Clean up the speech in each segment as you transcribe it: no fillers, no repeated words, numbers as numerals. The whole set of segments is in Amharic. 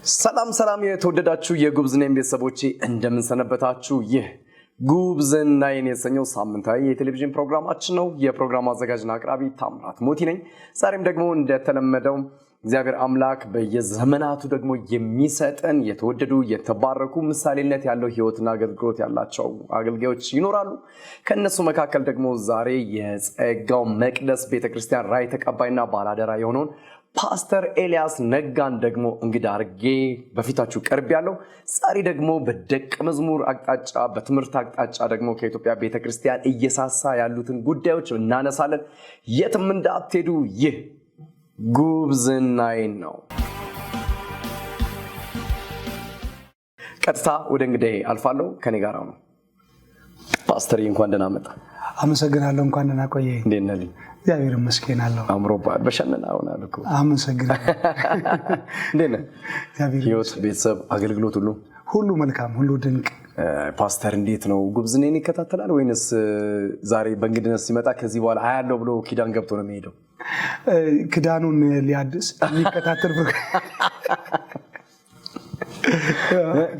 ሰላም የተወደዳችሁ የጉብዝናዬ ቤተሰቦቼ እንደምን ሰነበታችሁ? ይህ ጉብዝናዬ የተሰኘው ሳምንታዊ የቴሌቪዥን ፕሮግራማችን ነው። የፕሮግራሙ አዘጋጅና አቅራቢ ታምራት ሞቲ ነኝ። ዛሬም ደግሞ እንደተለመደው እግዚአብሔር አምላክ በየዘመናቱ ደግሞ የሚሰጠን የተወደዱ የተባረኩ ምሳሌነት ያለው ህይወትና አገልግሎት ያላቸው አገልጋዮች ይኖራሉ። ከነሱ መካከል ደግሞ ዛሬ የጸጋው መቅደስ ቤተክርስቲያን ራዕይ ተቀባይና ባላደራ የሆነውን ፓስተር ኤልያስ ነጋን ደግሞ እንግዳ አድርጌ በፊታችሁ ቀርብ ያለው። ዛሬ ደግሞ በደቀ መዝሙር አቅጣጫ በትምህርት አቅጣጫ ደግሞ ከኢትዮጵያ ቤተክርስቲያን እየሳሳ ያሉትን ጉዳዮች እናነሳለን። የትም እንዳትሄዱ። ይህ ጉብዝናዬ ነው። ቀጥታ ወደ እንግዳዬ አልፋለሁ። ከኔ ጋር ነው ፓስተር። እንኳን ደህና መጣ። አመሰግናለሁ። እንኳን ደህና ቆየኝ። እንዴት ነህ? እግዚአብሔር ይመስገን አለሁ። አምሮባል። በሸነና ሆናል እኮ። አመሰግናለሁ። እንዴት ነህ? ህይወት፣ ቤተሰብ፣ አገልግሎት ሁሉ መልካም፣ ሁሉ ድንቅ። ፓስተር እንዴት ነው? ጉብዝናዬን ይከታተላል ወይንስ ዛሬ በእንግድነት ሲመጣ ከዚህ በኋላ አያለው ብሎ ኪዳን ገብቶ ነው የሚሄደው? ክዳኑን ሊያድስ የሚከታተል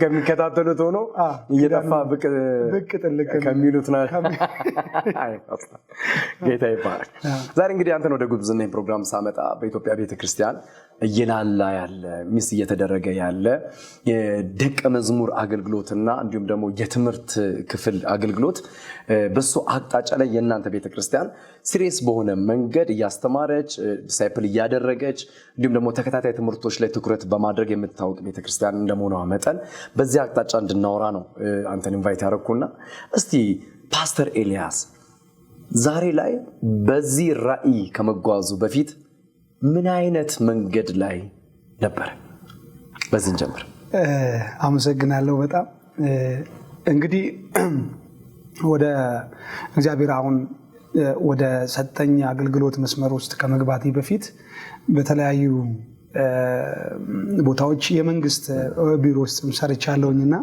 ከሚከታተሉት ሆኖ እየጠፋ ብቅ ጥልቅ ከሚሉት ነው። ጌታ ይባረክ። ዛሬ እንግዲህ አንተን ወደ ጉብዝናዬ ፕሮግራም ሳመጣ በኢትዮጵያ ቤተክርስቲያን እየላላ ያለ ሚስ እየተደረገ ያለ የደቀ መዝሙር አገልግሎትና እንዲሁም ደግሞ የትምህርት ክፍል አገልግሎት በሱ አቅጣጫ ላይ የእናንተ ቤተክርስቲያን ሲሪየስ በሆነ መንገድ እያስተማረች ዲሳይፕል እያደረገች እንዲሁም ደግሞ ተከታታይ ትምህርቶች ላይ ትኩረት በማድረግ የምታወቅ ቤተክርስቲያን እንደመሆኗ መጠን በዚህ አቅጣጫ እንድናወራ ነው አንተን ኢንቫይት ያደረኩና፣ እስቲ ፓስተር ኤልያስ ዛሬ ላይ በዚህ ራዕይ ከመጓዙ በፊት ምን አይነት መንገድ ላይ ነበር? በዚህ ጀምር። አመሰግናለሁ በጣም። እንግዲህ ወደ እግዚአብሔር አሁን ወደ ሰጠኝ አገልግሎት መስመር ውስጥ ከመግባቴ በፊት በተለያዩ ቦታዎች የመንግስት ቢሮ ውስጥ ሰርቻለሁኝና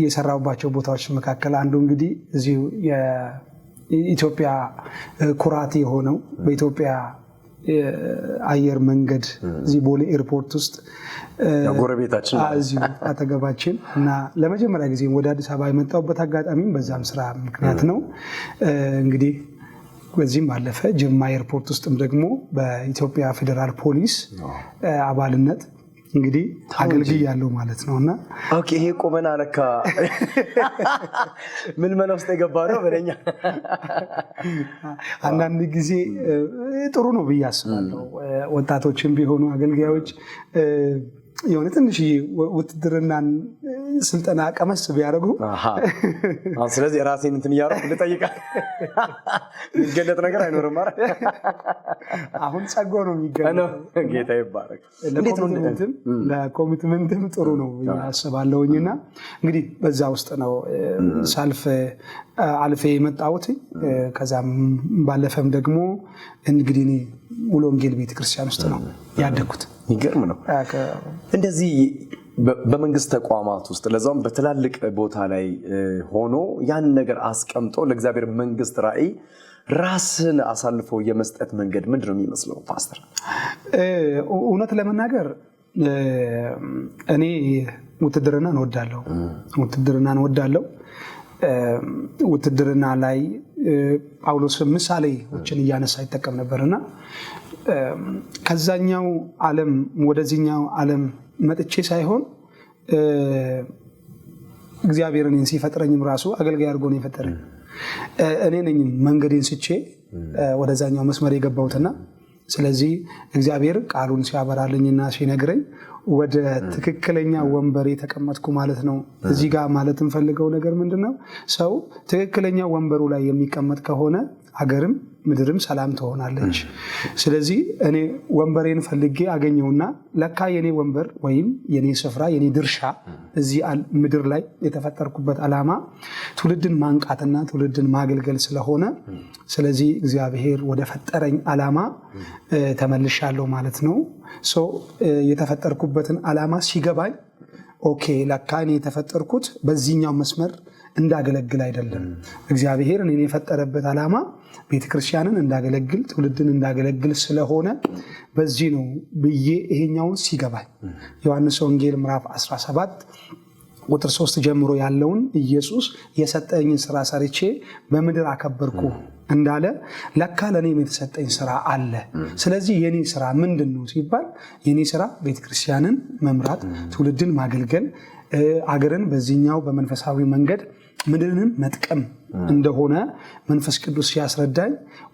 የሰራሁባቸው ቦታዎች መካከል አንዱ እንግዲህ እዚሁ የኢትዮጵያ ኩራት የሆነው በኢትዮጵያ አየር መንገድ እዚህ ቦሌ ኤርፖርት ውስጥ ጎረቤታችን እዚሁ አጠገባችን እና ለመጀመሪያ ጊዜ ወደ አዲስ አበባ የመጣሁበት አጋጣሚም በዛም ስራ ምክንያት ነው። እንግዲህ በዚህም ባለፈ ጅማ ኤርፖርት ውስጥም ደግሞ በኢትዮጵያ ፌዴራል ፖሊስ አባልነት እንግዲህ አገልግያለሁ ማለት ነውና፣ ኦኬ። ይሄ ቆመና ለካ ምን ውስጥ የገባ ነው በለኛ። አንዳንድ ጊዜ ጥሩ ነው ብዬ አስባለሁ። ወጣቶችም ቢሆኑ አገልጋዮች የሆነ ትንሽ ውትድርናን ስልጠና ቀመስ ቢያደርጉ። ስለዚህ ራሴን እንትን እያደረኩ ልጠይቃል። የሚገለጥ ነገር አይኖርም ማለት አሁን ጸጋው ነው የሚገለጠው። ጌታ ይባረክ። ለኮሚትመንትም ጥሩ ነው ያስባለሁኝና እንግዲህ በዛ ውስጥ ነው ሳልፍ አልፌ የመጣሁት። ከዛም ባለፈም ደግሞ እንግዲህ እኔ ሙሉ ወንጌል ቤተክርስቲያን ውስጥ ነው ያደግኩት። ይገርም ነው። እንደዚህ በመንግስት ተቋማት ውስጥ ለዛውም በትላልቅ ቦታ ላይ ሆኖ ያን ነገር አስቀምጦ ለእግዚአብሔር መንግስት ራዕይ ራስን አሳልፎ የመስጠት መንገድ ምንድን ነው የሚመስለው ፓስተር? እውነት ለመናገር እኔ ውትድርና እንወዳለሁ። ውትድርና ላይ ጳውሎስ ምሳሌዎችን እያነሳ ይጠቀም ነበርና ከዛኛው ዓለም ወደዚህኛው ዓለም መጥቼ ሳይሆን እግዚአብሔር እኔን ሲፈጥረኝም ራሱ አገልጋይ አድርጎ ነው የፈጠረኝ። እኔ ነኝ መንገዴን ስቼ ወደዛኛው መስመር የገባሁትና ስለዚህ እግዚአብሔር ቃሉን ሲያበራልኝና ሲነግረኝ ወደ ትክክለኛ ወንበር የተቀመጥኩ ማለት ነው። እዚህ ጋር ማለት እንፈልገው ነገር ምንድነው? ሰው ትክክለኛ ወንበሩ ላይ የሚቀመጥ ከሆነ ሀገርም ምድርም ሰላም ትሆናለች። ስለዚህ እኔ ወንበሬን ፈልጌ አገኘውና ለካ የኔ ወንበር ወይም የኔ ስፍራ የኔ ድርሻ እዚህ ምድር ላይ የተፈጠርኩበት ዓላማ ትውልድን ማንቃትና ትውልድን ማገልገል ስለሆነ ስለዚህ እግዚአብሔር ወደ ፈጠረኝ ዓላማ ተመልሻለሁ ማለት ነው። የተፈጠርኩበትን ዓላማ ሲገባኝ ኦኬ ለካ እኔ የተፈጠርኩት በዚህኛው መስመር እንዳገለግል አይደለም። እግዚአብሔር እኔን የፈጠረበት ዓላማ ቤተክርስቲያንን እንዳገለግል ትውልድን እንዳገለግል ስለሆነ በዚህ ነው ብዬ ይሄኛውን ሲገባኝ ዮሐንስ ወንጌል ምዕራፍ 17 ቁጥር 3 ጀምሮ ያለውን ኢየሱስ የሰጠኝን ስራ ሰርቼ በምድር አከበርኩ እንዳለ ለካ ለኔም የተሰጠኝ ስራ አለ። ስለዚህ የኔ ስራ ምንድነው ሲባል የኔ ስራ ቤተክርስቲያንን መምራት፣ ትውልድን ማገልገል፣ አገርን በዚህኛው በመንፈሳዊ መንገድ ምድርንም መጥቀም እንደሆነ መንፈስ ቅዱስ ሲያስረዳኝ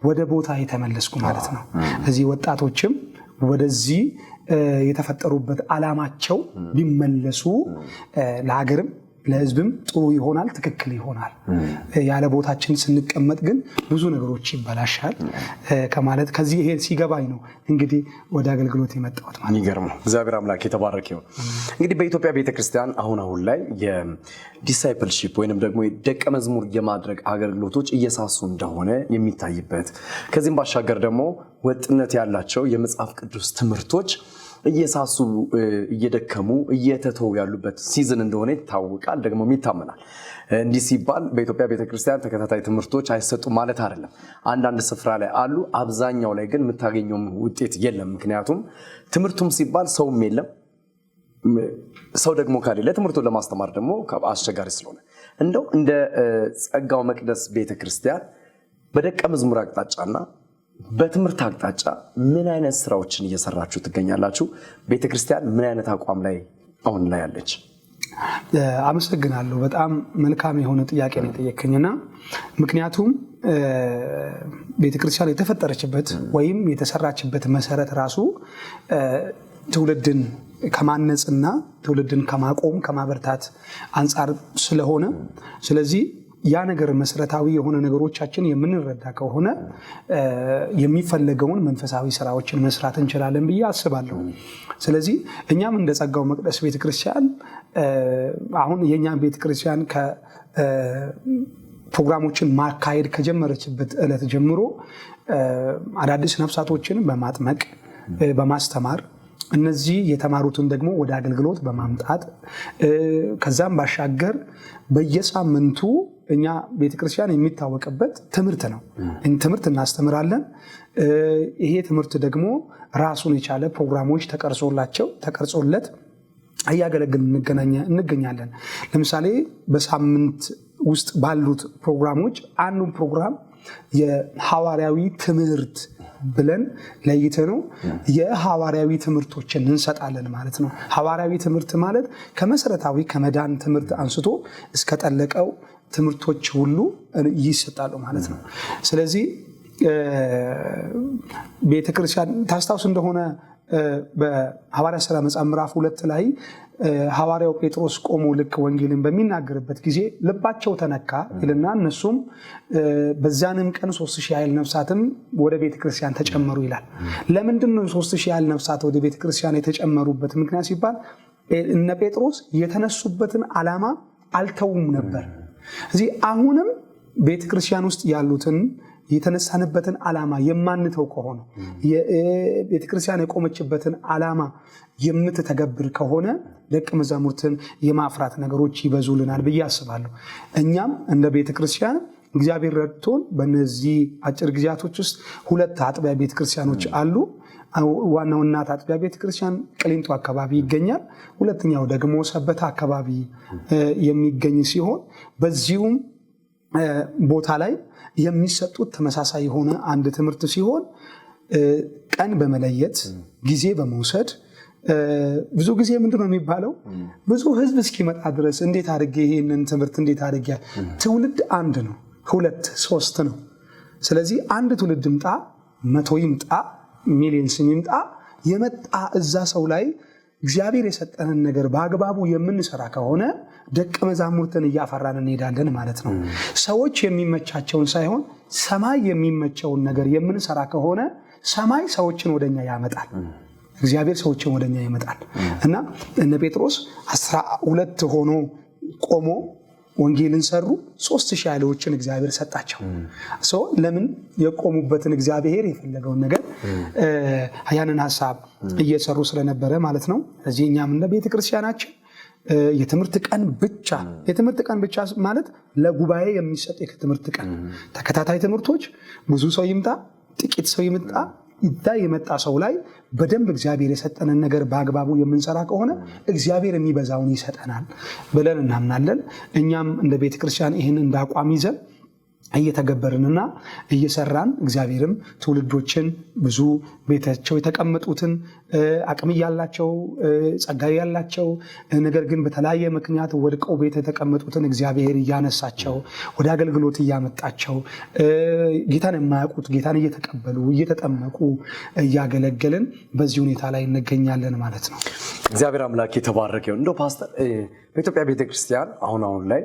ወደ ቦታ የተመለስኩ ማለት ነው። እዚህ ወጣቶችም ወደዚህ የተፈጠሩበት ዓላማቸው ቢመለሱ ለሀገርም ለህዝብም ጥሩ ይሆናል፣ ትክክል ይሆናል። ያለ ቦታችን ስንቀመጥ ግን ብዙ ነገሮች ይበላሻል ከማለት ከዚህ ይሄ ሲገባኝ ነው እንግዲህ ወደ አገልግሎት የመጣሁት ማለት ነው። ይገርም ነው። እግዚአብሔር አምላክ የተባረከ ይሁን። እንግዲህ በኢትዮጵያ ቤተክርስቲያን አሁን ላይ የዲሳይፕልሺፕ ወይንም ደግሞ ደቀ መዝሙር የማድረግ አገልግሎቶች እየሳሱ እንደሆነ የሚታይበት ከዚህም ባሻገር ደግሞ ወጥነት ያላቸው የመጽሐፍ ቅዱስ ትምህርቶች እየሳሱ እየደከሙ እየተተው ያሉበት ሲዝን እንደሆነ ይታወቃል፣ ደግሞ ይታመናል። እንዲህ ሲባል በኢትዮጵያ ቤተክርስቲያን ተከታታይ ትምህርቶች አይሰጡም ማለት አይደለም። አንዳንድ ስፍራ ላይ አሉ፣ አብዛኛው ላይ ግን የምታገኘው ውጤት የለም። ምክንያቱም ትምህርቱም ሲባል ሰውም የለም። ሰው ደግሞ ካለ ትምህርቱን ለማስተማር ደግሞ አስቸጋሪ ስለሆነ እንደው እንደ ጸጋው መቅደስ ቤተክርስቲያን በደቀ መዝሙር አቅጣጫና በትምህርት አቅጣጫ ምን አይነት ስራዎችን እየሰራችሁ ትገኛላችሁ? ቤተክርስቲያን ምን አይነት አቋም ላይ አሁን ላይ ያለች? አመሰግናለሁ። በጣም መልካም የሆነ ጥያቄ ነው የጠየከኝና ምክንያቱም ቤተክርስቲያን የተፈጠረችበት ወይም የተሰራችበት መሰረት ራሱ ትውልድን ከማነጽና ትውልድን ከማቆም ከማበርታት አንጻር ስለሆነ ስለዚህ ያ ነገር መሰረታዊ የሆነ ነገሮቻችን የምንረዳ ከሆነ የሚፈለገውን መንፈሳዊ ስራዎችን መስራት እንችላለን ብዬ አስባለሁ። ስለዚህ እኛም እንደ ጸጋው መቅደስ ቤተክርስቲያን አሁን የኛን ቤተክርስቲያን ፕሮግራሞችን ማካሄድ ከጀመረችበት ዕለት ጀምሮ አዳዲስ ነፍሳቶችን በማጥመቅ በማስተማር እነዚህ የተማሩትን ደግሞ ወደ አገልግሎት በማምጣት ከዛም ባሻገር በየሳምንቱ እኛ ቤተክርስቲያን የሚታወቅበት ትምህርት ነው። ትምህርት እናስተምራለን። ይሄ ትምህርት ደግሞ ራሱን የቻለ ፕሮግራሞች ተቀርጾለት እያገለግልን እንገኛለን። ለምሳሌ በሳምንት ውስጥ ባሉት ፕሮግራሞች አንዱን ፕሮግራም የሐዋርያዊ ትምህርት ብለን ለይተነው የሐዋርያዊ ትምህርቶችን እንሰጣለን ማለት ነው። ሐዋርያዊ ትምህርት ማለት ከመሰረታዊ ከመዳን ትምህርት አንስቶ እስከ ጠለቀው ትምህርቶች ሁሉ ይሰጣሉ ማለት ነው። ስለዚህ ቤተክርስቲያን ታስታውስ እንደሆነ በሐዋርያት ሥራ መጽሐፍ ምዕራፍ 2 ላይ ሐዋርያው ጴጥሮስ ቆሞ ልክ ወንጌልን በሚናገርበት ጊዜ ልባቸው ተነካ ይልና እነሱም በዛንም ቀን 3000 ያህል ነፍሳትም ወደ ቤተክርስቲያን ተጨመሩ ይላል። ለምንድን ነው 3000 ያህል ነፍሳት ወደ ቤተክርስቲያን የተጨመሩበት ምክንያት ሲባል እነ ጴጥሮስ የተነሱበትን ዓላማ አልተውም ነበር። እዚህ አሁንም ቤተክርስቲያን ውስጥ ያሉትን የተነሳንበትን ዓላማ የማንተው ከሆነ ቤተክርስቲያን የቆመችበትን ዓላማ የምትተገብር ከሆነ ደቀ መዛሙርትን የማፍራት ነገሮች ይበዙልናል ብዬ አስባለሁ። እኛም እንደ ቤተክርስቲያን እግዚአብሔር ረድቶን በእነዚህ አጭር ጊዜያቶች ውስጥ 2 አጥቢያ ቤተክርስቲያኖች አሉ። ዋናው እናት አጥቢያ ቤተክርስቲያን ቅሊንጦ አካባቢ ይገኛል። ሁለተኛው ደግሞ ሰበታ አካባቢ የሚገኝ ሲሆን በዚሁም ቦታ ላይ የሚሰጡት ተመሳሳይ የሆነ አንድ ትምህርት ሲሆን ቀን በመለየት ጊዜ በመውሰድ ብዙ ጊዜ ምንድነው የሚባለው ብዙ ህዝብ እስኪመጣ ድረስ እንዴት አድርጌ ይሄንን ትምህርት እንዴት አድርጌ ትውልድ አንድ ነው 2 3 ነው። ስለዚህ አንድ ትውልድ ይምጣ 100 ይምጣ ሚሊዮንስ ይምጣ የመጣ እዛ ሰው ላይ እግዚአብሔር የሰጠንን ነገር በአግባቡ የምንሰራ ከሆነ ደቀ መዛሙርትን እያፈራን እንሄዳለን ማለት ነው። ሰዎች የሚመቻቸውን ሳይሆን ሰማይ የሚመቸውን ነገር የምንሰራ ከሆነ ሰማይ ሰዎችን ወደኛ ያመጣል። እግዚአብሔር ሰዎችን ወደኛ ያመጣል እና እነ ጴጥሮስ 12 ሆኖ ቆሞ ወንጌልን ሰሩ። 3000 ያህሎችን እግዚአብሔር ሰጣቸው። ለምን የቆሙበትን እግዚአብሔር የፈለገውን ነገር ያንን ሐሳብ እየሰሩ ስለነበረ ማለት ነው። እዚህ እኛም እንደ ቤተክርስቲያናችን የትምህርት ቀን ብቻ ማለት ለጉባኤ የሚሰጥ የትምህርት ቀን ተከታታይ ትምህርቶች ብዙ ሰው ይምጣ ጥቂት ሰው ይምጣ ይዳ የመጣ ሰው ላይ በደንብ እግዚአብሔር የሰጠንን ነገር በአግባቡ የምንሰራ ከሆነ እግዚአብሔር የሚበዛውን ይሰጠናል ብለን እናምናለን። እኛም እንደ ቤተክርስቲያን ይህን እንዳቋም ይዘን እየተገበርንና እየሰራን እግዚአብሔርም ትውልዶችን ብዙ ቤታቸው የተቀመጡትን አቅም ያላቸው ጸጋ ያላቸው ነገር ግን በተለያየ ምክንያት ወድቀው ቤት የተቀመጡትን እግዚአብሔር እያነሳቸው ወደ አገልግሎት እያመጣቸው ጌታን የማያውቁት ጌታን እየተቀበሉ እየተጠመቁ እያገለገልን በዚህ ሁኔታ ላይ እንገኛለን ማለት ነው። እግዚአብሔር አምላክ የተባረከው። እንደው ፓስተር በኢትዮጵያ ቤተክርስቲያን አሁን ላይ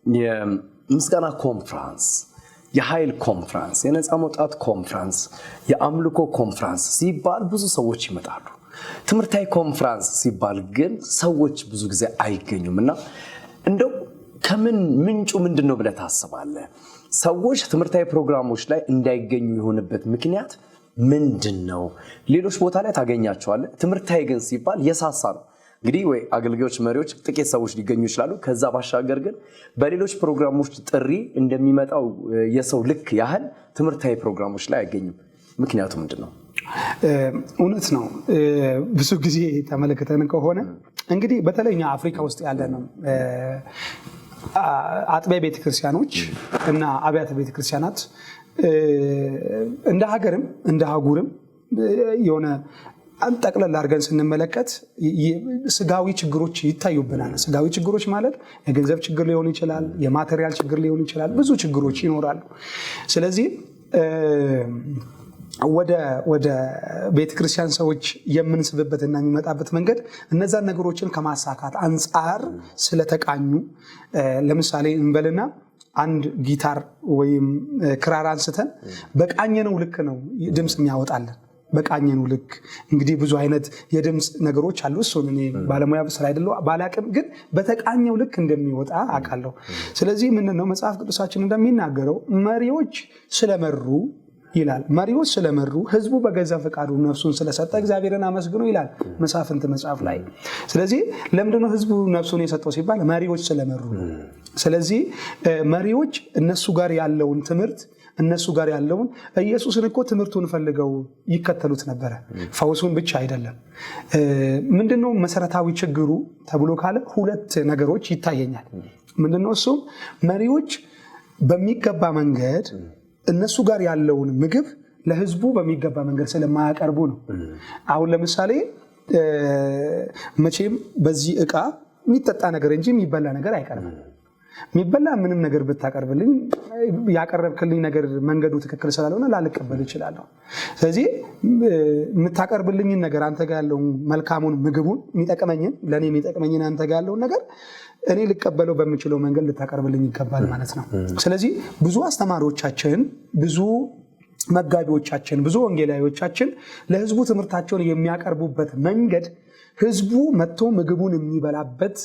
የምስጋና ኮንፈረንስ የኃይል ኮንፈረንስ የነፃ መውጣት ኮንፈረንስ የአምልኮ ኮንፈረንስ ሲባል ብዙ ሰዎች ይመጣሉ። ትምህርታዊ ኮንፈረንስ ሲባል ግን ሰዎች ብዙ ጊዜ አይገኙምና እንደው ከምን ምንጩ ምንድነው ብለህ ታስባለህ? ሰዎች ትምህርታዊ ፕሮግራሞች ላይ እንዳይገኙ የሆነበት ምክንያት ምንድነው? ሌሎች ቦታ ላይ ታገኛቸዋለህ። ትምህርታዊ ግን ሲባል የሳሳ ነው። እንግዲህ ወይ አገልጋዮች መሪዎች ጥቂት ሰዎች ሊገኙ ይችላሉ። ከዛ ባሻገር ግን በሌሎች ፕሮግራሞች ጥሪ እንደሚመጣው የሰው ልክ ያህል ትምህርታዊ ፕሮግራሞች ላይ አይገኙም። ምክንያቱ ምንድነው? እውነት ነው። ብዙ ጊዜ ተመለከተን ከሆነ እንግዲህ በተለይኛ አፍሪካ ውስጥ ያለነው አጥቢያ ቤተክርስቲያኖች እና አብያተ ቤተክርስቲያናት እንደ ሀገርም እንደ አህጉርም የሆነ ጠቅለል አድርገን ስንመለከት ስጋዊ ችግሮች ይታዩብናል። ስጋዊ ችግሮች ማለት የገንዘብ ችግር ሊሆን ይችላል፣ የማቴሪያል ችግር ሊሆን ይችላል፣ ብዙ ችግሮች ይኖራሉ። ስለዚህ ወደ ቤተክርስቲያን ሰዎች የምንስብበትና የሚመጣበት መንገድ እነዛን ነገሮችን ከማሳካት አንጻር ስለተቃኙ ለምሳሌ እንበልና አንድ ጊታር ወይም ክራር አንስተን በቃኘነው ልክ ነው ድምጽ የሚያወጣልን። በቃኘኑ ልክ እንግዲህ ብዙ አይነት የድምጽ ነገሮች አሉ። እሱን እኔ ባለሙያ ስራ አይደለም ባላቅም ግን በተቃኘው ልክ እንደሚወጣ አውቃለሁ። ስለዚህ ምንድነው መጽሐፍ ቅዱሳችን እንደሚናገረው መሪዎች ስለመሩ ይላል። መሪዎች ስለመሩ ህዝቡ በገዛ ፈቃዱ ነፍሱን ስለሰጠ እግዚአብሔርን አመስግኑ ይላል መሳፍንት መጽሐፍ ላይ። ስለዚህ ለምንድነው ህዝቡ ነፍሱን የሰጠው ሲባል መሪዎች ስለመሩ። ስለዚህ መሪዎች እነሱ ጋር ያለውን ትምህርት እነሱ ጋር ያለውን ኢየሱስን እኮ ትምህርቱን ፈልገው ይከተሉት ነበር፣ ፈውሱን ብቻ አይደለም። ምንድነው መሰረታዊ ችግሩ ተብሎ ካለ ሁለት ነገሮች ይታየኛል። ምንድነው እሱ? መሪዎች በሚገባ መንገድ እነሱ ጋር ያለውን ምግብ ለህዝቡ በሚገባ መንገድ ስለማያቀርቡ ነው። አሁን ለምሳሌ መቼም በዚህ ዕቃ የሚጠጣ ነገር እንጂ የሚበላ ነገር አይቀርብም። የሚበላ ምንም ነገር ብታቀርብልኝ ያቀረብክልኝ ነገር መንገዱ ትክክል ስላልሆነ ላልቀበል እችላለሁ። ስለዚህ የምታቀርብልኝን ነገር አንተ ጋር ያለውን መልካሙን ምግቡን የሚጠቅመኝን ለኔ የሚጠቅመኝን አንተ ጋር ያለውን ነገር እኔ ልቀበለው በሚችለው መንገድ ልታቀርብልኝ ይገባል ማለት ነው። ስለዚህ ብዙ አስተማሪዎቻችን፣ ብዙ መጋቢዎቻችን፣ ብዙ ወንጌላዮቻችን ለህዝቡ ትምህርታቸውን የሚያቀርቡበት መንገድ ህዝቡ መጥቶ ምግቡን የሚበላበት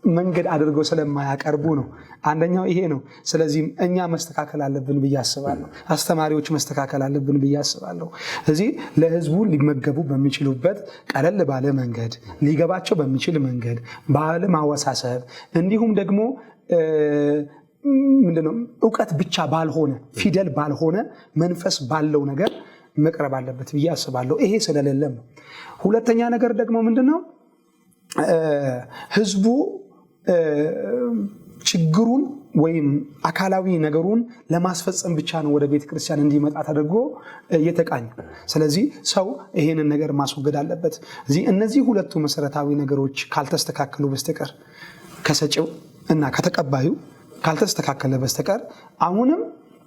መንገድ አድርገው ስለማያቀርቡ ነው። አንደኛው ይሄ ነው። ስለዚህ እኛ መስተካከል አለብን ብዬ አስባለሁ። አስተማሪዎች መስተካከል አለብን ብዬ አስባለሁ። ስለዚህ ለህዝቡ ሊመገቡ በሚችሉበት ቀለል ባለ መንገድ፣ ሊገባቸው በሚችል መንገድ፣ ባለ ማወሳሰብ እንዲሁም ደግሞ ምንድነው ዕውቀት ብቻ ባልሆነ ፊደል ባልሆነ መንፈስ ባለው ነገር መቅረብ አለበት ብዬ አስባለሁ። ይሄ ስለሌለም ነው። ሁለተኛ ነገር ደግሞ ምንድነው ህዝቡ ችግሩን ወይም አካላዊ ነገሩን ለማስፈጸም ብቻ ነው ወደ ቤተ ክርስቲያን እንዲመጣ ተደርጎ የተቃኘ። ስለዚህ ሰው ይሄንን ነገር ማስወገድ አለበት። እነዚህ ሁለቱ መሰረታዊ ነገሮች ካልተስተካከሉ በስተቀር ከሰጪው እና ከተቀባዩ ካልተስተካከለ በስተቀር አሁንም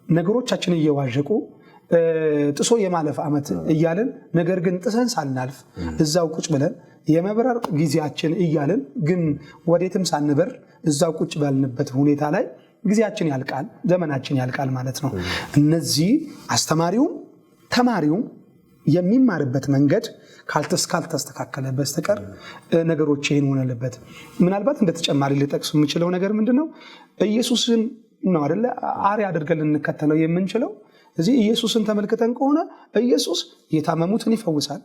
ነገሮቻችን እየዋዠቁ ጥሶ የማለፍ ዓመት እያልን ነገር ግን ጥሰን ሳናልፍ እዛው ቁጭ ብለን የመብረር ጊዜያችን እያልን ግን ወዴትም ሳንበር እዛው ቁጭ ባልንበት ሁኔታ ላይ ጊዜያችን ያልቃል፣ ዘመናችን ያልቃል ማለት ነው። እነዚህ አስተማሪውም ተማሪውም የሚማርበት መንገድ ካልተስተካከለ በስተቀር ነገሮች ይሄን ሆነለበት። ምናልባት እንደተጨማሪ ልጠቅስ የምችለው ነገር ምንድነው ኢየሱስን ነው አይደለ አርአያ አድርገን ልንከተለው የምንችለው። እዚህ ኢየሱስን ተመልክተን ከሆነ ኢየሱስ የታመሙትን ይፈውሳል።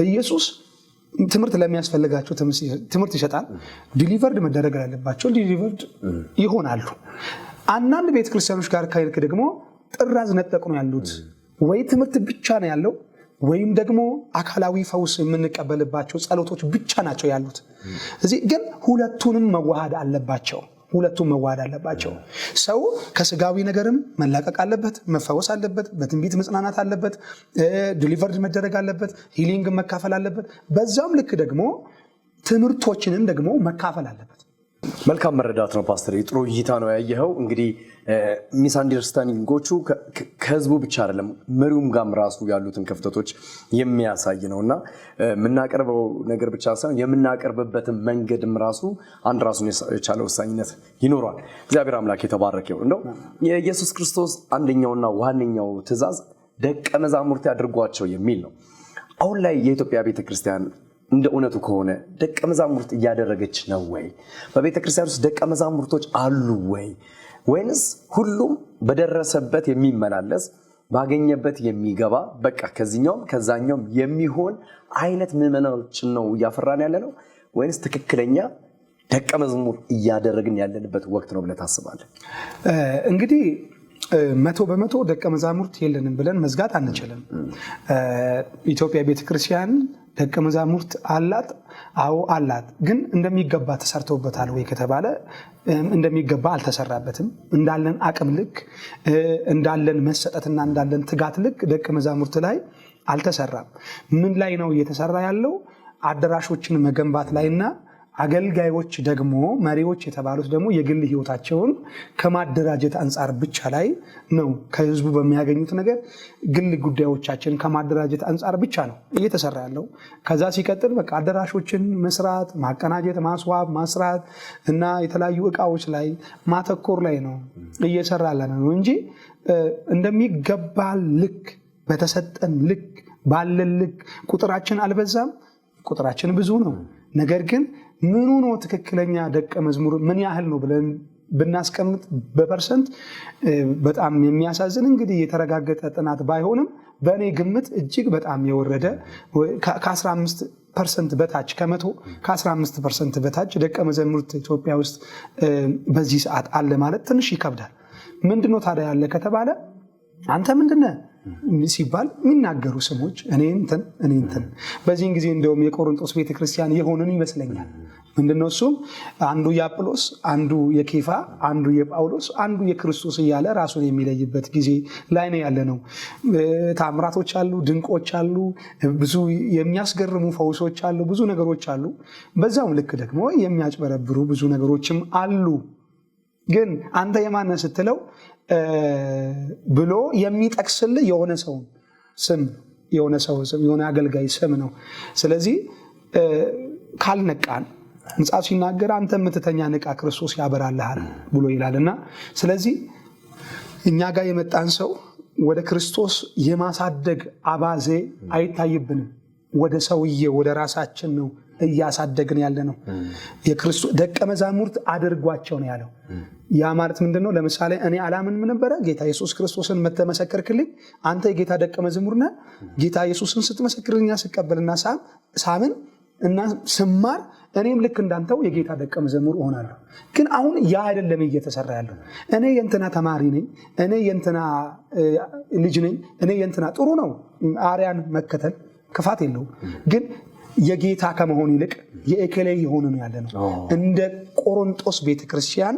ኢየሱስ ትምህርት ለሚያስፈልጋቸው ትምህርት ይሰጣል። ዲሊቨርድ መደረግ ያለባቸው ዲሊቨርድ ይሆናሉ። አንዳንድ ቤተክርስቲያኖች ጋር ካይልክ ደግሞ ጥራዝ ነጠቅ ነው ያሉት። ወይ ትምህርት ብቻ ነው ያለው ወይም ደግሞ አካላዊ ፈውስ የምንቀበልባቸው ጸሎቶች ብቻ ናቸው ያሉት። እዚህ ግን ሁለቱንም መዋሃድ አለባቸው። ሰው ከስጋዊ ነገርም መላቀቅ አለበት፣ መፈወስ አለበት፣ በትንቢት መጽናናት አለበት፣ ዲሊቨርድ መደረግ አለበት፣ ሂሊንግ መካፈል አለበት። በዛም ልክ ደግሞ ትምህርቶችንም ደግሞ መካፈል አለበት። መልካም መረዳት ነው ፓስተር፣ ጥሩ እይታ ነው ያየኸው። እንግዲህ ሚስ አንደርስታንዲንጎቹ ከህዝቡ ብቻ አይደለም መሪውም ጋም ራሱ ያሉትን ክፍተቶች የሚያሳይ ነውና የምናቀርበው ነገር ብቻ ሳይሆን የምናቀርብበትን መንገድም ራሱ አንድ ራሱን የቻለ ወሳኝነት ይኖራል። እግዚአብሔር አምላክ የተባረከ ይሁን። እንደው የኢየሱስ ክርስቶስ አንደኛውና ዋነኛው ትእዛዝ ደቀ መዛሙርት ያድርጓቸው የሚል ነው። አሁን ላይ የኢትዮጵያ ቤተክርስቲያን እንደ እውነቱ ከሆነ ደቀ መዛሙርት እያደረገች ነው ወይ? በቤተክርስቲያን ውስጥ ደቀ መዛሙርቶች አሉ ወይ? ወይንስ ሁሉም በደረሰበት የሚመላለስ ባገኘበት የሚገባ በቃ ከዚህኛውም ከዛኛውም የሚሆን አይነት ምዕመናኖችን ነው እያፈራን ያለ ነው? ወይንስ ትክክለኛ ደቀ መዝሙር እያደረግን ያለንበት ወቅት ነው ብለህ ታስባለህ? እንግዲህ 100% ደቀ መዛሙርት የለንም ብለን መዝጋት አንችልም። ኢትዮጵያ ቤተክርስቲያን ደቀ መዛሙርት አላት። አዎ አላት። ግን እንደሚገባ ተሰርተውበታል ወይ ከተባለ እንደሚገባ አልተሰራበትም። እንዳለን አቅም ልክ እንዳለን መሰጠትና እንዳለን ትጋት ልክ ደቀ መዛሙርት ላይ አልተሰራም። ምን ላይ ነው እየተሰራ ያለው? አዳራሾችን መገንባት ላይና አገልጋዮች ደግሞ መሪዎች የተባሉት ደግሞ የግል ህይወታቸውን ከማደራጀት አንጻር ብቻ ላይ ነው። ከህዝቡ በሚያገኙት ነገር ግል ጉዳዮቻችን ከማደራጀት አንጻር ብቻ ነው እየተሰራ ያለው። ከዛ ሲቀጥል በቃ አዳራሾችን መስራት፣ ማቀናጀት፣ ማስዋብ፣ ማስራት እና የተለያዩ እቃዎች ላይ ማተኮር ላይ ነው እየሰራ ያለ ነው እንጂ እንደሚገባ ልክ በተሰጠን ልክ ባለን ልክ ቁጥራችን አልበዛም። ቁጥራችን ብዙ ነው። ነገር ግን ምኑ ነው ትክክለኛ ደቀ መዝሙር ምን ያህል ነው ብለን ብናስቀምጥ በፐርሰንት በጣም የሚያሳዝን እንግዲህ የተረጋገጠ ጥናት ባይሆንም በእኔ ግምት እጅግ በጣም የወረደ ከ15% በታች ከ15% በታች ደቀ መዛሙርት ኢትዮጵያ ውስጥ በዚህ ሰዓት አለ ማለት ትንሽ ይከብዳል። ምንድነው ታዲያ ያለ ከተባለ አንተ ምንድነህ ሲባል የሚናገሩ ስሞች እኔ እንትን በዚህን ጊዜ እንደውም የቆሮንቶስ ቤተክርስቲያን የሆነን ይመስለኛል። ምንድነው እሱም አንዱ የአጵሎስ፣ አንዱ የኬፋ፣ አንዱ የጳውሎስ፣ አንዱ የክርስቶስ እያለ ራሱን የሚለይበት ጊዜ ላይ ነው ያለ ነው። ታምራቶች አሉ፣ ድንቆች አሉ፣ ብዙ የሚያስገርሙ ፈውሶች አሉ፣ ብዙ ነገሮች አሉ። በዛው ልክ ደግሞ የሚያጭበረብሩ ብዙ ነገሮችም አሉ። ግን አንተ የማን ነህ ስትለው ብሎ የሚጠቅስልህ የሆነ ሰው ስም የሆነ አገልጋይ ስም ነው። ስለዚህ ካልነቃን መጽሐፍ ሲናገር አንተ የምትተኛ ንቃ ክርስቶስ ያበራልሃል ብሎ ይላልና ስለዚህ እኛ ጋር የመጣን ሰው ወደ ክርስቶስ የማሳደግ አባዜ አይታይብንም። ወደ ሰውዬ ወደ ራሳችን ነው እያሳደግን ያለ ነው። የክርስቶስ ደቀ መዛሙርት አድርጓቸው ነው ያለው። ያ ማለት ምንድነው? ለምሳሌ እኔ አላምን ነበረ፣ ጌታ ኢየሱስ ክርስቶስን መተመሰከርክልኝ፣ አንተ የጌታ ደቀ መዝሙር ነህ። ጌታ ኢየሱስን ስትመሰክርልኛ ስቀበልና ሳምን እና ስማር እኔም ልክ እንዳንተው የጌታ ደቀ መዝሙር እሆናለሁ። ግን አሁን ያ አይደለም እየተሰራ ያለው። እኔ የእንትና ተማሪ ነኝ፣ እኔ የእንትና ልጅ ነኝ፣ እኔ የእንትና ጥሩ ነው። አርያን መከተል ክፋት የለው። ግን የጌታ ከመሆን ይልቅ የእከሌ የሆነ ነው ያለ ነው። እንደ ቆሮንቶስ ቤተክርስቲያን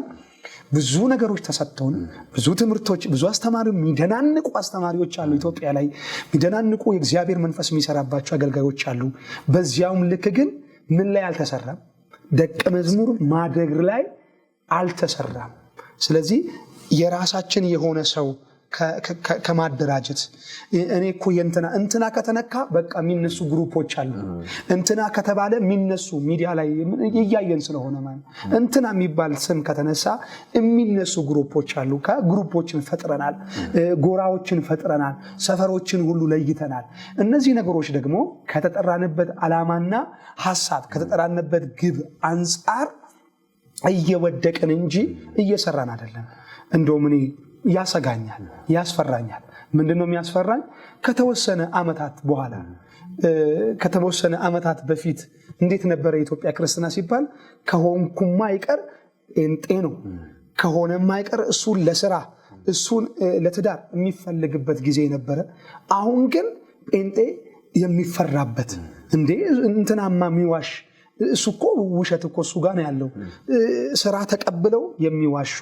ብዙ ነገሮች ተሰጥተውን ብዙ ትምህርቶች፣ ብዙ አስተማሪዎች፣ የሚደናንቁ አስተማሪዎች አሉ። ኢትዮጵያ ላይ የሚደናንቁ የእግዚአብሔር መንፈስ የሚሰራባቸው አገልጋዮች አሉ። በዚያውም ልክ ግን ምን ላይ አልተሰራም? ደቀ መዝሙር ማድረግ ላይ አልተሰራም። ስለዚህ የራሳችን የሆነ ሰው ከማደራጀት እኔ እኮ እንትና ከተነካ በቃ የሚነሱ ግሩፖች አሉ። እንትና ከተባለ የሚነሱ ሚዲያ ላይ እያየን ስለሆነ ማለት እንትና የሚባል ስም ከተነሳ የሚነሱ ግሩፖች አሉ። ከግሩፖችን ፈጥረናል፣ ጎራዎችን ፈጥረናል፣ ሰፈሮችን ሁሉ ለይተናል። እነዚህ ነገሮች ደግሞ ከተጠራንበት ዓላማና ሐሳብ ከተጠራንበት ግብ አንጻር እየወደቅን እንጂ እየሰራን አይደለም። እንደውም እኔ ያሰጋኛል፣ ያስፈራኛል። ምንድነው የሚያስፈራኝ? ከተወሰነ ዓመታት በፊት እንዴት ነበረ የኢትዮጵያ ክርስትና ሲባል ከሆንኩማ አይቀር ጴንጤ ነው ከሆነማ አይቀር እሱን ለስራ እሱን ለትዳር የሚፈልግበት ጊዜ ነበረ። አሁን ግን ጴንጤ የሚፈራበት እንዴ እንትናማ የሚዋሽ እሱ እኮ ውሸት እኮ እሱ ጋር ነው ያለው። ስራ ተቀብለው የሚዋሹ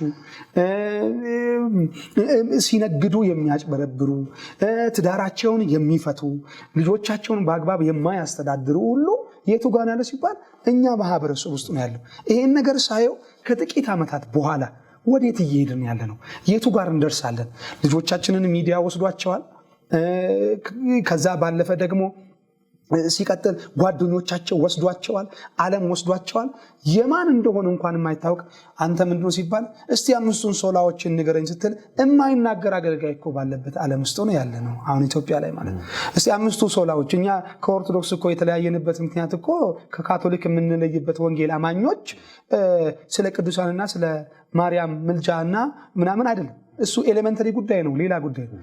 ሲነግዱ የሚያጭበረብሩ ትዳራቸውን የሚፈቱ ልጆቻቸውን በአግባብ የማያስተዳድሩ ሁሉ የቱ ጋር ያለ ሲባል እኛ ማህበረሰብ ውስጥ ነው ያለው። ይሄን ነገር ሳየው ከጥቂት ዓመታት በኋላ ወዴት እየሄድን ያለ ነው? የቱ ጋር እንደርሳለን? ልጆቻችንን ሚዲያ ወስዷቸዋል። ከዛ ባለፈ ደግሞ ሲቀጥል ጓደኞቻቸው ወስዷቸዋል። ዓለም ወስዷቸዋል። የማን እንደሆነ እንኳን የማይታወቅ አንተ ምንድነው ሲባል እስቲ 5ቱን ሶላዎችን ንገረኝ ስትል የማይናገር አገልጋይ እኮ ባለበት ዓለም ውስጥ ነው ያለ ነው አሁን ኢትዮጵያ ላይ ማለት ነው። እስቲ 5ቱ ሶላዎች እኛ ከኦርቶዶክስ እኮ የተለያየንበት ምክንያት እኮ ከካቶሊክ የምንለይበት ወንጌል አማኞች ስለ ቅዱሳንና ስለ ማርያም ምልጃና ምናምን አይደለም። እሱ ኤሌመንተሪ ጉዳይ ነው፣ ሌላ ጉዳይ ነው።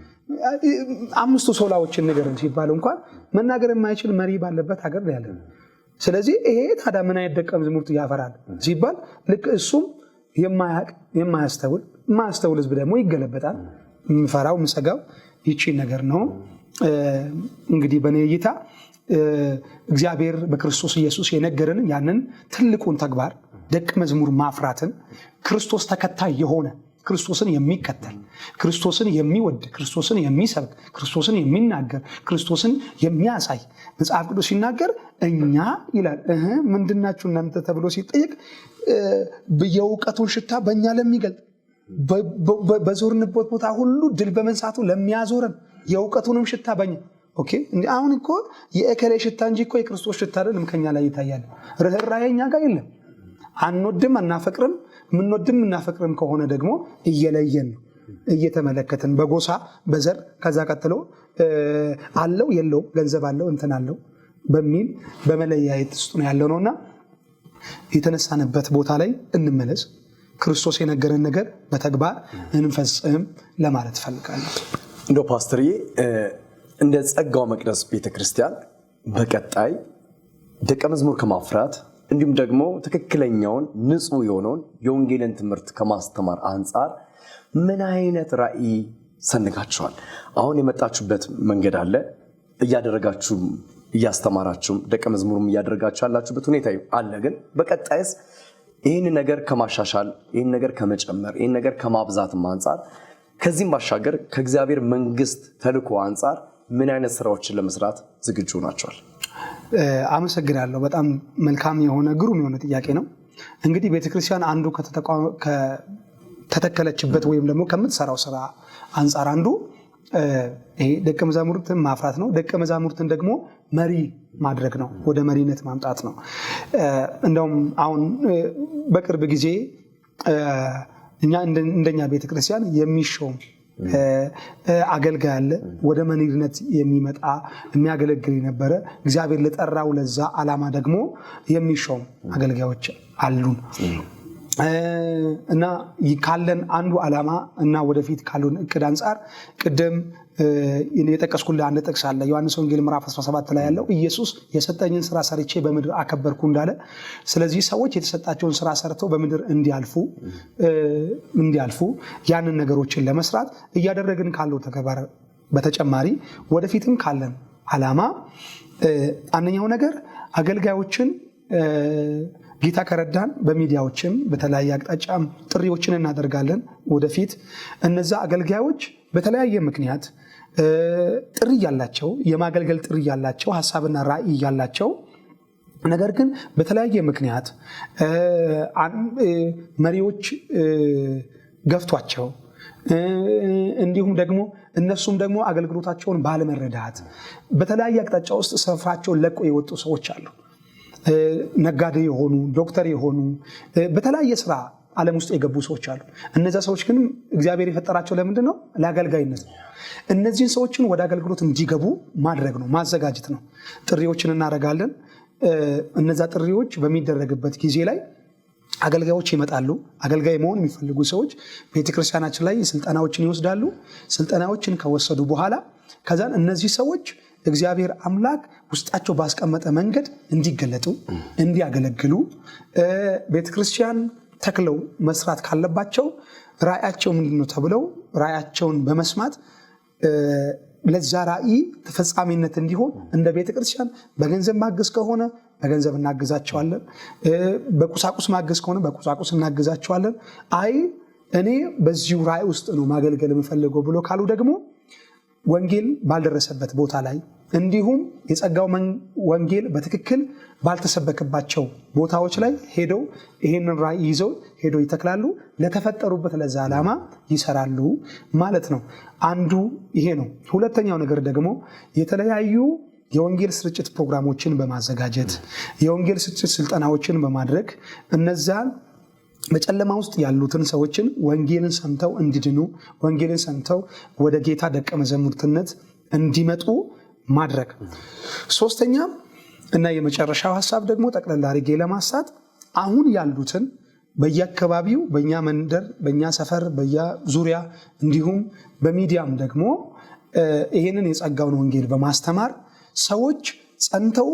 5ቱ ሶላዎችን ንገረን ሲባል እንኳን መናገር የማይችል መሪ ባለበት ሀገር ላይ ያለ ነው። ስለዚህ ይሄ ታዲያ ምን አይነት ደቀ መዝሙርት ያፈራል ሲባል ልክ እሱም የማያስተውል ህዝብ ደግሞ ይገለበጣል። የምፈራው የምሰጋው ይቺን ነገር ነው። እንግዲህ በእኔ እይታ እግዚአብሔር በክርስቶስ ኢየሱስ የነገረን ያንን ትልቁን ተግባር ደቀ መዝሙር ማፍራትን ክርስቶስ ተከታይ የሆነ ክርስቶስን የሚከተል ክርስቶስን የሚወድ ክርስቶስን የሚሰብክ ክርስቶስን የሚናገር ክርስቶስን የሚያሳይ መጽሐፍ ቅዱስ ሲናገር እኛ ይላል ምንድናችሁ እናንተ ተብሎ ሲጠየቅ የእውቀቱን ሽታ በእኛ ለሚገልጥ በዞርንበት ቦታ ሁሉ ድል በመንሳቱ ለሚያዞረን የእውቀቱንም ሽታ በእኛ ኦኬ። አሁን እኮ የእከሌ ሽታ እንጂ እኮ የክርስቶስ ሽታ አይደለም ከኛ ላይ ይታያል። ርህራሄ እኛ ጋር የለም። አንወድም አናፈቅርም። ምንወድም እናፈቅርም ከሆነ ደግሞ እየለየን ነው እየተመለከትን በጎሳ በዘር ከዛ ቀጥሎ አለው የለው ገንዘብ አለው እንትን አለው በሚል በመለያየት ውስጥ ነው ያለው ነውና የተነሳንበት ቦታ ላይ እንመለስ። ክርስቶስ የነገረን ነገር በተግባር እንፈጽም ለማለት ፈልጋለሁ። እንደው ፓስተርዬ እንደ ጸጋው መቅደስ ቤተክርስቲያን በቀጣይ ደቀ መዝሙር ከማፍራት እንዲሁም ደግሞ ትክክለኛውን ንጹህ የሆነውን የወንጌልን ትምህርት ከማስተማር አንጻር ምን አይነት ራዕይ ሰንጋችኋል? አሁን የመጣችሁበት መንገድ አለ፣ እያደረጋችሁም እያስተማራችሁም ደቀ መዝሙርም እያደረጋችሁ ያላችሁበት ሁኔታ አለ። ግን በቀጣይስ ይህን ነገር ከማሻሻል ይህን ነገር ከመጨመር ይህን ነገር ከማብዛትም አንጻር ከዚህም ባሻገር ከእግዚአብሔር መንግስት ተልእኮ አንጻር ምን አይነት ስራዎችን ለመስራት ዝግጁ ናቸዋል? አመሰግናለሁ። በጣም መልካም የሆነ ግሩም የሆነ ጥያቄ ነው። እንግዲህ ቤተክርስቲያን አንዱ ከተተከለችበት ወይም ደግሞ ከምትሰራው ስራ አንጻር አንዱ ይሄ ደቀ መዛሙርትን ማፍራት ነው። ደቀ መዛሙርትን ደግሞ መሪ ማድረግ ነው፣ ወደ መሪነት ማምጣት ነው። እንደውም አሁን በቅርብ ጊዜ እኛ እንደኛ ቤተክርስቲያን የሚሾም አገልጋይ አለ። ወደ መሪነት የሚመጣ የሚያገለግል የነበረ እግዚአብሔር ለጠራው ለዛ ዓላማ ደግሞ የሚሾም አገልጋዮች አሉን እና ካለን አንዱ ዓላማ እና ወደፊት ካሉን እቅድ አንጻር ቅድም የጠቀስኩልህ አንድ ጥቅስ አለ። ዮሐንስ ወንጌል ምዕራፍ 17 ላይ ያለው ኢየሱስ የሰጠኝን ስራ ሰርቼ በምድር አከበርኩ እንዳለ፣ ስለዚህ ሰዎች የተሰጣቸውን ስራ ሰርተው በምድር እንዲያልፉ ያንን ነገሮችን ለመስራት እያደረግን ካለው ተግባር በተጨማሪ ወደፊትም ካለን ዓላማ አንደኛው ነገር አገልጋዮችን ጌታ ከረዳን በሚዲያዎችም በተለያየ አቅጣጫም ጥሪዎችን እናደርጋለን። ወደፊት እነዛ አገልጋዮች በተለያየ ምክንያት ጥሪ ያላቸው የማገልገል ጥሪ ያላቸው ሐሳብና ራዕይ ያላቸው ነገር ግን በተለያየ ምክንያት መሪዎች ገፍቷቸው እንዲሁም ደግሞ እነሱም ደግሞ አገልግሎታቸውን ባለመረዳት በተለያየ አቅጣጫ ውስጥ ስፍራቸውን ለቆ የወጡ ሰዎች አሉ። ነጋዴ የሆኑ ዶክተር የሆኑ በተለያየ ስራ ዓለም ውስጥ የገቡ ሰዎች አሉ። እነዚያ ሰዎች ግን እግዚአብሔር የፈጠራቸው ለምንድን ነው? ለአገልጋይነት ነው። እነዚህን ሰዎችን ወደ አገልግሎት እንዲገቡ ማድረግ ነው፣ ማዘጋጀት ነው። ጥሪዎችን እናደርጋለን። እነዛ ጥሪዎች በሚደረግበት ጊዜ ላይ አገልጋዮች ይመጣሉ። አገልጋይ መሆን የሚፈልጉ ሰዎች ቤተክርስቲያናችን ላይ ስልጠናዎችን ይወስዳሉ። ስልጠናዎችን ከወሰዱ በኋላ ከዛን እነዚህ ሰዎች እግዚአብሔር አምላክ ውስጣቸው ባስቀመጠ መንገድ እንዲገለጡ እንዲያገለግሉ ቤተክርስቲያን ተክለው መስራት ካለባቸው ራእያቸው ምንድነው ተብለው ራእያቸውን በመስማት ለዛ ራእይ ተፈጻሚነት እንዲሆን እንደ ቤተክርስቲያን በገንዘብ ማገዝ ከሆነ በገንዘብ እናግዛቸዋለን። በቁሳቁስ ማገዝ ከሆነ በቁሳቁስ እናግዛቸዋለን። አይ እኔ በዚሁ ራእይ ውስጥ ነው ማገልገል የምፈልገው ብሎ ካሉ ደግሞ ወንጌል ባልደረሰበት ቦታ ላይ እንዲሁም የጸጋው ወንጌል በትክክል ባልተሰበከባቸው ቦታዎች ላይ ሄደው ይሄንን ራእይ ይዘው ሄደው ይተክላሉ። ለተፈጠሩበት ለዛ ዓላማ ይሰራሉ ማለት ነው። አንዱ ይሄ ነው። ሁለተኛው ነገር ደግሞ የተለያዩ የወንጌል ስርጭት ፕሮግራሞችን በማዘጋጀት የወንጌል ስርጭት ስልጠናዎችን በማድረግ እነዛን በጨለማ ውስጥ ያሉትን ሰዎችን ወንጌልን ሰምተው እንዲድኑ ወንጌልን ሰምተው ወደ ጌታ ደቀ መዛሙርትነት እንዲመጡ ማድረግ። ሶስተኛ እና የመጨረሻው ሐሳብ ደግሞ ጠቅላላ አድርጌ ለማሳት አሁን ያሉትን በየአካባቢው በእኛ መንደር በእኛ ሰፈር በየዙሪያ እንዲሁም በሚዲያም ደግሞ ይሄንን የጸጋውን ወንጌል በማስተማር ሰዎች ጸንተው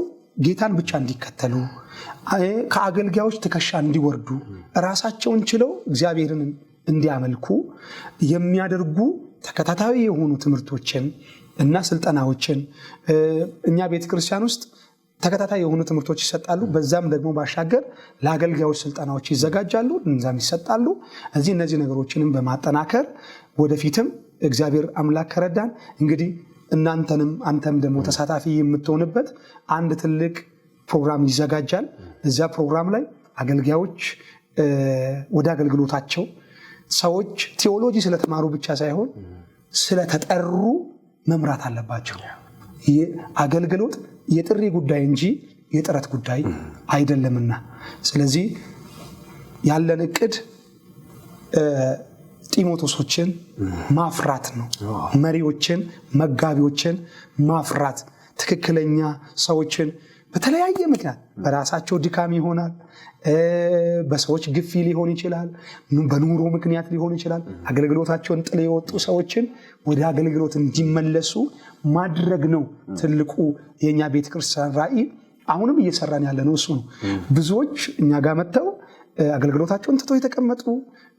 ጌታን ብቻ እንዲከተሉ ከአገልጋዮች ትከሻ እንዲወርዱ ራሳቸውን ችለው እግዚአብሔርን እንዲያመልኩ የሚያደርጉ ተከታታይ የሆኑ ትምህርቶችን እና ስልጠናዎችን እኛ ቤተክርስቲያን ውስጥ ተከታታይ የሆኑ ትምህርቶች ይሰጣሉ። በዛም ደግሞ ባሻገር ለአገልጋዮች ስልጠናዎች ይዘጋጃሉ፣ እንዛም ይሰጣሉ። እነዚህ ነገሮችንም በማጠናከር ወደፊትም እግዚአብሔር አምላክ ከረዳን እንግዲህ እናንተንም አንተም ደግሞ ተሳታፊ የምትሆንበት አንድ ትልቅ ፕሮግራም ይዘጋጃል። እዚያ ፕሮግራም ላይ አገልጋዮች ወደ አገልግሎታቸው ሰዎች ቴዎሎጂ ስለተማሩ ብቻ ሳይሆን ስለተጠሩ መምራት አለባቸው። አገልግሎት የጥሪ ጉዳይ እንጂ የጥረት ጉዳይ አይደለምና ስለዚህ ያለን እቅድ ጢሞቴዎሶችን ማፍራት ነው። መሪዎችን መጋቢዎችን ማፍራት ትክክለኛ ሰዎችን በተለያየ ምክንያት በራሳቸው ድካም ይሆናል፣ በሰዎች ግፊ ሊሆን ይችላል፣ በኑሮ ምክንያት ሊሆን ይችላል። አገልግሎታቸውን ጥለው የወጡ ሰዎችን ወደ አገልግሎት እንዲመለሱ ማድረግ ነው ትልቁ የኛ ቤተክርስቲያን ራእይ። አሁንም እየሰራን ያለነው እሱ ነው። ብዙዎች እኛ ጋር መጥተው አገልግሎታቸውን ትተው የተቀመጡ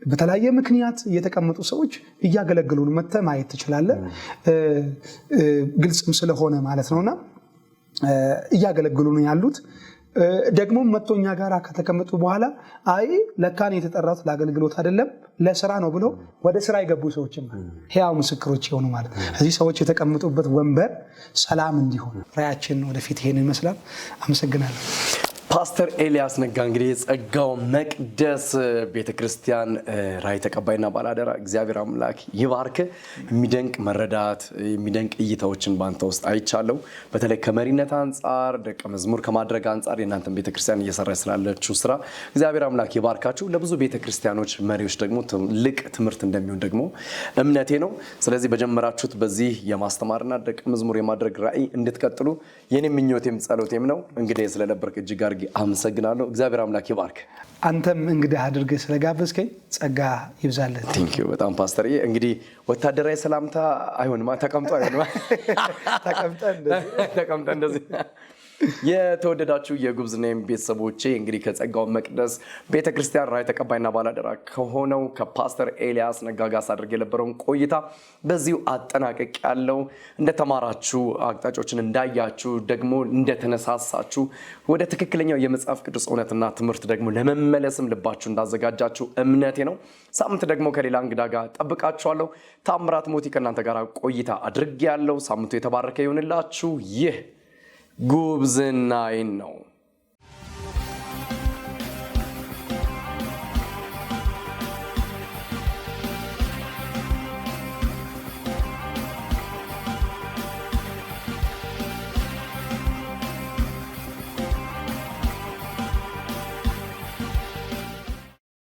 በተለያየ ምክንያት የተቀመጡ ሰዎች እያገለገሉን መጥተህ ማየት ትችላለህ። ግልጽም ስለሆነ ማለት ነውና እያገለገሉን ያሉት ደግሞ መጥቶ እኛ ጋር ከተቀመጡ በኋላ አይ ለካን የተጠራሁት ለአገልግሎት አይደለም ለስራ ነው ብሎ ወደ ስራ የገቡ ሰዎችም ሕያው ምስክሮች የሆኑ ማለት ነው። እዚህ ሰዎች የተቀመጡበት ወንበር ሰላም እንዲሆን ራያችን ወደፊት ይሄን ይመስላል። አመሰግናለሁ። ፓስተር ኤልያስ ነጋ እንግዲህ የጸጋው መቅደስ ቤተክርስቲያን ራእይ ተቀባይና ባላደራ እግዚአብሔር አምላክ ይባርክ። የሚደንቅ መረዳት የሚደንቅ እይታዎችን ባንተ ውስጥ አይቻለሁ። በተለይ ከመሪነት አንጻር ደቀ መዝሙር ከማድረግ አንጻር የእናንተን ቤተክርስቲያን እየሰራች ስላለችው ስራ እግዚአብሔር አምላክ ይባርካችሁ። ለብዙ ቤተክርስቲያኖች መሪዎች ደግሞ ትልቅ ትምህርት እንደሚሆን ደግሞ እምነቴ ነው። ስለዚህ በጀመራችሁት በዚህ የማስተማርና ደቀ መዝሙር የማድረግ ራእይ እንድትቀጥሉ የኔ ምኞቴም ጸሎቴም ነው። እንግዲህ ስለነበርክ እጅግ አድርጌ አመሰግናለሁ። እግዚአብሔር አምላክ ይባርክ። አንተም እንግዲህ አድርገህ ስለጋበዝከኝ ጸጋ ይብዛልህ። ቴንኪው በጣም ፓስተር። እንግዲህ ወታደራዊ ሰላምታ አይሆንም፣ ተቀምጦ አይሆንም፣ ተቀምጠ እንደዚህ። የተወደዳችሁ የጉብዝ ኔም ቤተሰቦቼ እንግዲህ ከጸጋው መቅደስ ቤተክርስቲያን ራእይ ተቀባይና ባላደራ ከሆነው ከፓስተር ኤልያስ ነጋ ጋር አድርጌ የነበረውን ቆይታ በዚሁ አጠናቀቅ ያለው እንደተማራችሁ አቅጣጫዎችን እንዳያችሁ ደግሞ እንደተነሳሳችሁ ወደ ትክክለኛው የመጽሐፍ ቅዱስ እውነትና ትምህርት ደግሞ ለመመለስም ልባችሁ እንዳዘጋጃችሁ እምነቴ ነው። ሳምንት ደግሞ ከሌላ እንግዳ ጋር ጠብቃችኋለሁ። ታምራት ሞቲ ከእናንተ ጋር ቆይታ አድርጌ ያለው ሳምንቱ የተባረከ ይሁንላችሁ። ይህ ጉብዝናዬ ነው።